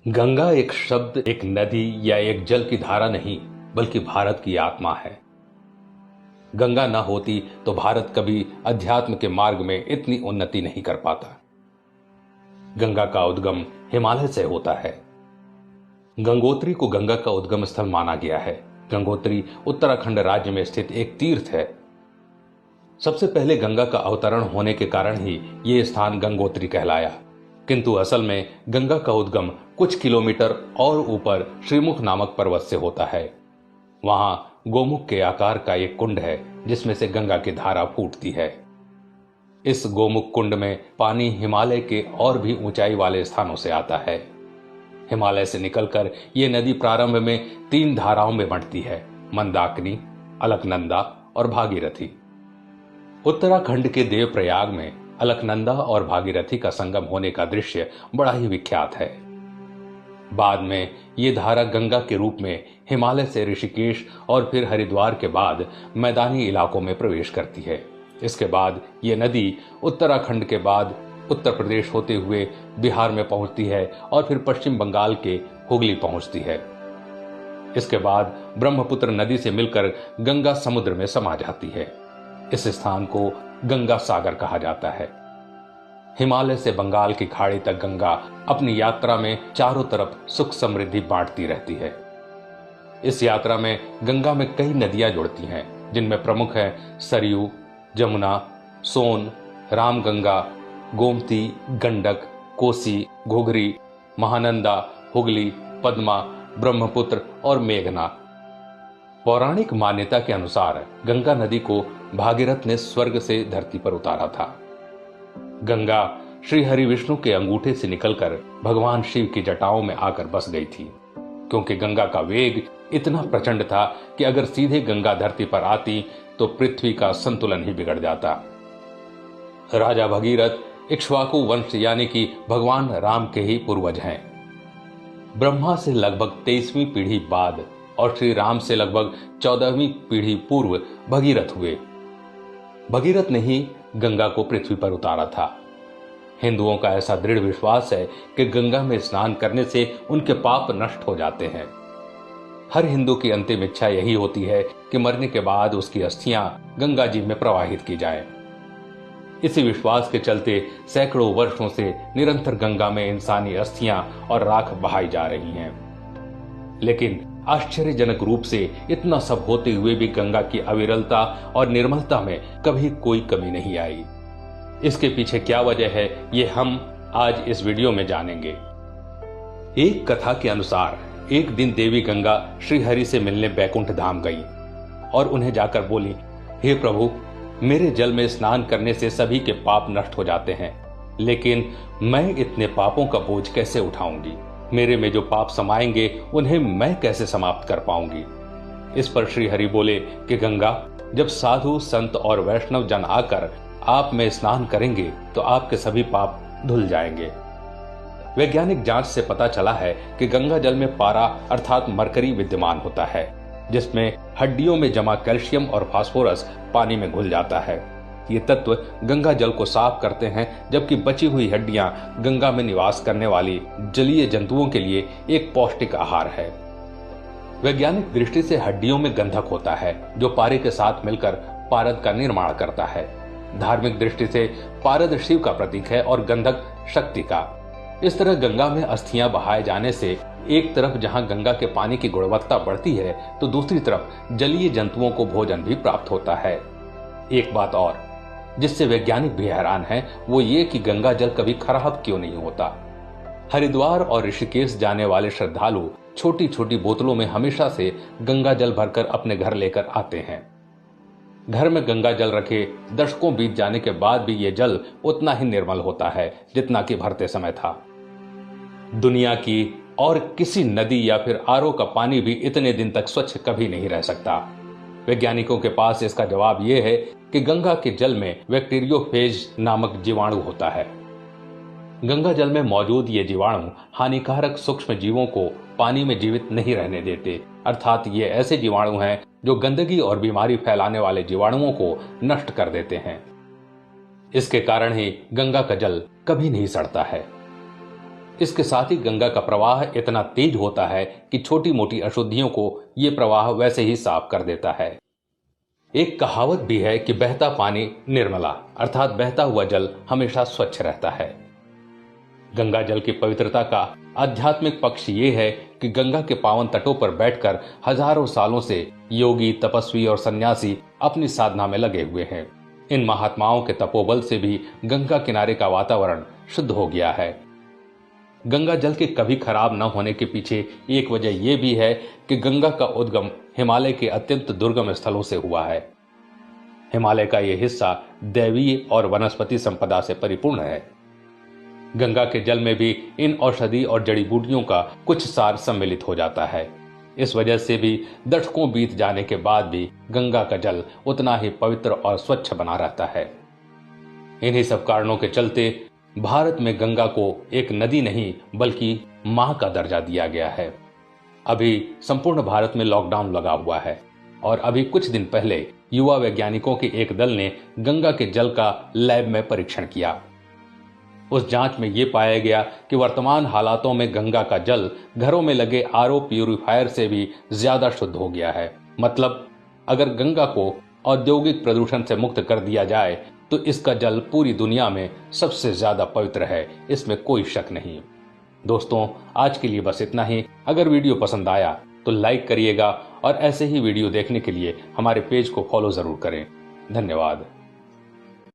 गंगा एक शब्द, एक नदी या एक जल की धारा नहीं, बल्कि भारत की आत्मा है। गंगा ना होती तो भारत कभी अध्यात्म के मार्ग में इतनी उन्नति नहीं कर पाता। गंगा का उद्गम हिमालय से होता है। गंगोत्री को गंगा का उद्गम स्थल माना गया है। गंगोत्री उत्तराखंड राज्य में स्थित एक तीर्थ है। सबसे पहले गंगा का अवतरण होने के कारण ही यह स्थान गंगोत्री कहलाया, किंतु असल में गंगा का उद्गम कुछ किलोमीटर और ऊपर श्रीमुख नामक पर्वत से होता है। वहां गोमुख के आकार का एक कुंड है जिसमें से गंगा की धारा फूटती है। इस गोमुख कुंड में पानी हिमालय के और भी ऊंचाई वाले स्थानों से आता है। हिमालय से निकलकर यह नदी प्रारंभ में 3 धाराओं में बंटती है: मंदाकिनी, अलकनंदा और भागीरथी। उत्तराखंड के देवप्रयाग में अलकनंदा और भागीरथी का संगम होने का दृश्य बड़ा ही विख्यात है। बाद में ये धारा गंगा के रूप में हिमालय से ऋषिकेश और फिर हरिद्वार के बाद मैदानी इलाकों में प्रवेश करती है। इसके बाद ये नदी उत्तराखंड के बाद उत्तर प्रदेश होते हुए बिहार में पहुंचती है और फिर पश्चिम बंगाल के हुगली पहुंचती है। इसके बाद ब्रह्मपुत्र नदी से मिलकर गंगा समुद्र में समा जाती है। इस स्थान को गंगा सागर कहा जाता है। हिमालय से बंगाल की खाड़ी तक गंगा अपनी यात्रा में चारों तरफ सुख समृद्धि बांटती रहती है। इस यात्रा में गंगा में कई नदियां जुड़ती हैं, जिनमें प्रमुख हैं सरयू, जमुना, सोन, रामगंगा, गोमती, गंडक, कोसी, घुघरी, महानंदा, हुगली, पद्मा, ब्रह्मपुत्र और मेघना। पौराणिक मान्यता के अनुसार गंगा नदी को भागीरथ ने स्वर्ग से धरती पर उतारा था। गंगा श्री हरि विष्णु के अंगूठे से निकलकर भगवान शिव की जटाओं में आकर बस गई थी, क्योंकि गंगा का वेग इतना प्रचंड था कि अगर सीधे गंगा धरती पर आती तो पृथ्वी का संतुलन ही बिगड़ जाता। राजा भगीरथ इक्ष्वाकु वंश यानी कि भगवान राम के ही पूर्वज हैं। ब्रह्मा से लगभग 23वीं पीढ़ी बाद और श्री राम से लगभग 14वीं पीढ़ी पूर्व भगीरथ हुए। भगीरथ ने ही गंगा को पृथ्वी पर उतारा था। हिंदुओं का ऐसा दृढ़ विश्वास है कि गंगा में स्नान करने से उनके पाप नष्ट हो जाते हैं। हर हिंदू की अंतिम इच्छा यही होती है कि मरने के बाद उसकी अस्थियां गंगा जी में प्रवाहित की जाएं। इसी विश्वास के चलते सैकड़ों वर्षों से निरंतर गंगा में इंसानी अस्थियां और राख बहाई जा रही हैं। लेकिन आश्चर्यजनक रूप से इतना सब होते हुए भी गंगा की अविरलता और निर्मलता में कभी कोई कमी नहीं आई। इसके पीछे क्या वजह है, ये हम आज इस वीडियो में जानेंगे। एक कथा के अनुसार एक दिन देवी गंगा श्री हरि से मिलने बैकुंठ धाम गई और उन्हें जाकर बोली, हे प्रभु, मेरे जल में स्नान करने से सभी के पाप नष्ट हो जाते हैं, लेकिन मैं इतने पापों का बोझ कैसे उठाऊंगी? मेरे में जो पाप समाएंगे उन्हें मैं कैसे समाप्त कर पाऊंगी? इस पर श्री हरि बोले कि गंगा, जब साधु संत और वैष्णव जन आकर आप में स्नान करेंगे तो आपके सभी पाप धुल जाएंगे। वैज्ञानिक जांच से पता चला है कि गंगा जल में पारा अर्थात मरकरी विद्यमान होता है, जिसमें हड्डियों में जमा कैल्शियम और फास्फोरस पानी में घुल जाता है। ये तत्व गंगा जल को साफ करते हैं, जबकि बची हुई हड्डियां गंगा में निवास करने वाली जलीय जंतुओं के लिए एक पौष्टिक आहार है। वैज्ञानिक दृष्टि से हड्डियों में गंधक होता है, जो पारे के साथ मिलकर पारद का निर्माण करता है। धार्मिक दृष्टि से पारद शिव का प्रतीक है और गंधक शक्ति का। इस तरह गंगा में अस्थियां बहाए जाने से एक तरफ जहां गंगा के पानी की गुणवत्ता बढ़ती है, तो दूसरी तरफ जलीय जंतुओं को भोजन भी प्राप्त होता है। एक बात और जिससे वैज्ञानिक भी हैरान है, वो ये कि गंगा जल कभी खराब क्यों नहीं होता। हरिद्वार और ऋषिकेश जाने वाले श्रद्धालु छोटी छोटी बोतलों में हमेशा से गंगा जल भरकर अपने घर लेकर आते हैं। घर में गंगा जल रखे दशकों बीत जाने के बाद भी ये जल उतना ही निर्मल होता है जितना कि भरते समय था। दुनिया की और किसी नदी या फिर आरओ का पानी भी इतने दिन तक स्वच्छ कभी नहीं रह सकता। वैज्ञानिकों के पास इसका जवाब यह है कि गंगा के जल में बैक्टीरियोफेज नामक जीवाणु होता है। गंगा जल में मौजूद ये जीवाणु हानिकारक सूक्ष्म जीवों को पानी में जीवित नहीं रहने देते, अर्थात ये ऐसे जीवाणु हैं जो गंदगी और बीमारी फैलाने वाले जीवाणुओं को नष्ट कर देते हैं। इसके कारण ही गंगा का जल कभी नहीं सड़ता है। इसके साथ ही गंगा का प्रवाह इतना तेज होता है कि छोटी मोटी अशुद्धियों को यह प्रवाह वैसे ही साफ कर देता है। एक कहावत भी है कि बहता पानी निर्मला, अर्थात बहता हुआ जल हमेशा स्वच्छ रहता है। गंगा जल की पवित्रता का आध्यात्मिक पक्ष ये है कि गंगा के पावन तटों पर बैठकर हजारों सालों से योगी, तपस्वी और सन्यासी अपनी साधना में लगे हुए हैं। इन महात्माओं के तपोबल से भी गंगा किनारे का वातावरण शुद्ध हो गया है। गंगा जल के कभी खराब न होने के पीछे एक वजह यह भी है कि गंगा का उद्गम हिमालय के अत्यंत दुर्गम स्थलों से हुआ है। हिमालय का यह हिस्सा दैवीय और वनस्पति संपदा से परिपूर्ण है। गंगा के जल में भी इन औषधि और जड़ी बूटियों का कुछ सार सम्मिलित हो जाता है। इस वजह से भी दशकों बीत जाने के बाद भी गंगा का जल उतना ही पवित्र और स्वच्छ बना रहता है। इन्हीं सब कारणों के चलते भारत में गंगा को एक नदी नहीं बल्कि मां का दर्जा दिया गया है। अभी संपूर्ण भारत में लॉकडाउन लगा हुआ है और अभी कुछ दिन पहले युवा वैज्ञानिकों के एक दल ने गंगा के जल का लैब में परीक्षण किया। उस जांच में यह पाया गया कि वर्तमान हालातों में गंगा का जल घरों में लगे आरओ प्यूरिफायर से भी ज्यादा शुद्ध हो गया है। मतलब अगर गंगा को औद्योगिक प्रदूषण से मुक्त कर दिया जाए तो इसका जल पूरी दुनिया में सबसे ज्यादा पवित्र है, इसमें कोई शक नहीं। दोस्तों, आज के लिए बस इतना ही। अगर वीडियो पसंद आया तो लाइक करिएगा और ऐसे ही वीडियो देखने के लिए हमारे पेज को फॉलो जरूर करें। धन्यवाद।